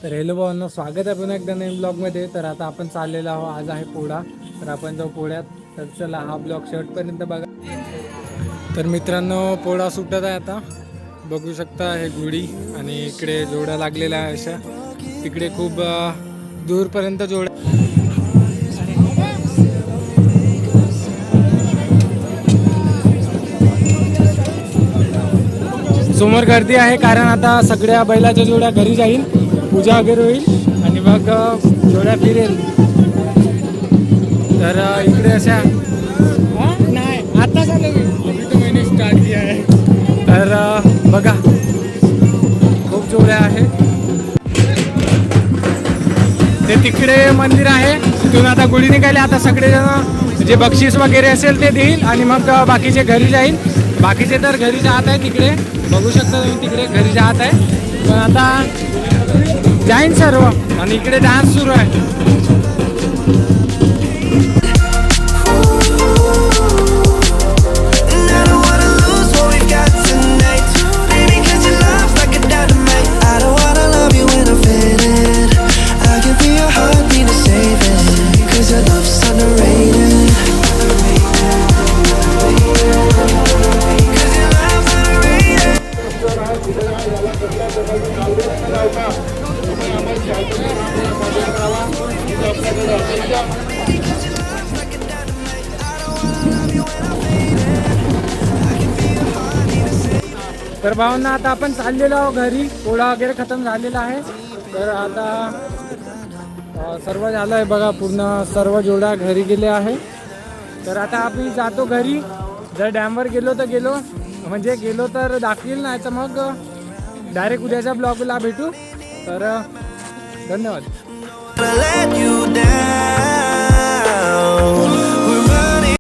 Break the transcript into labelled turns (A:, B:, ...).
A: तर हेलो भावांनो, स्वागत आहे पुन्हा एकदा नवीन ब्लॉगमध्ये. तर आता आपण चाललेलो आहोत, आज आहे पोळा. तर आपण जाऊ पोळ्यात. तर चला हा ब्लॉग शेवटपर्यंत बघा. तर मित्रांनो, पोळा सुटत आहे आता. बघू शकता हे गुढी आणि इकडे जोड्या लागलेल्या आहे अशा. तिकडे खूप दूरपर्यंत जोड्या. समोर गर्दी आहे कारण आता सगळ्या बैलाच्या जोड्या घरी जाईल, पूजा वगैरे होईल आणि मग जोड्या फिरेल. तर इकडे अशा नाही आता झालं अभी तो मैंने स्टार्ट किया आहे. तर बघा खूप जोड्या आहे. ते तिकडे मंदिर आहे, तिथून आता गुढी निघाली. आता सगळेजण जे बक्षीस वगैरे असेल ते देईल आणि मग बाकीचे घरी जाईल. बाकीचे तर घरी जात आहे, तिकडे बघू शकता तुम्ही, तिकडे घरी जात आहे. पण आता जाईन सर्व आणि इकडे डान्स सुरू आहे. तर भावना आता आपण चाललेलो आहोत घरी. पोळा वगैरे खतम झालेला आहे. तर आता सर्व झालं आहे बघा, पूर्ण सर्व जोड्या घरी गेले आहे. तर आता आम्ही जातो घरी. जर डॅमवर गेलो तर गेलो, म्हणजे गेलो तर दाखवील, नाही तर मग डायरेक्ट उद्याच्या ब्लॉगला भेटू. तर धन्यवाद.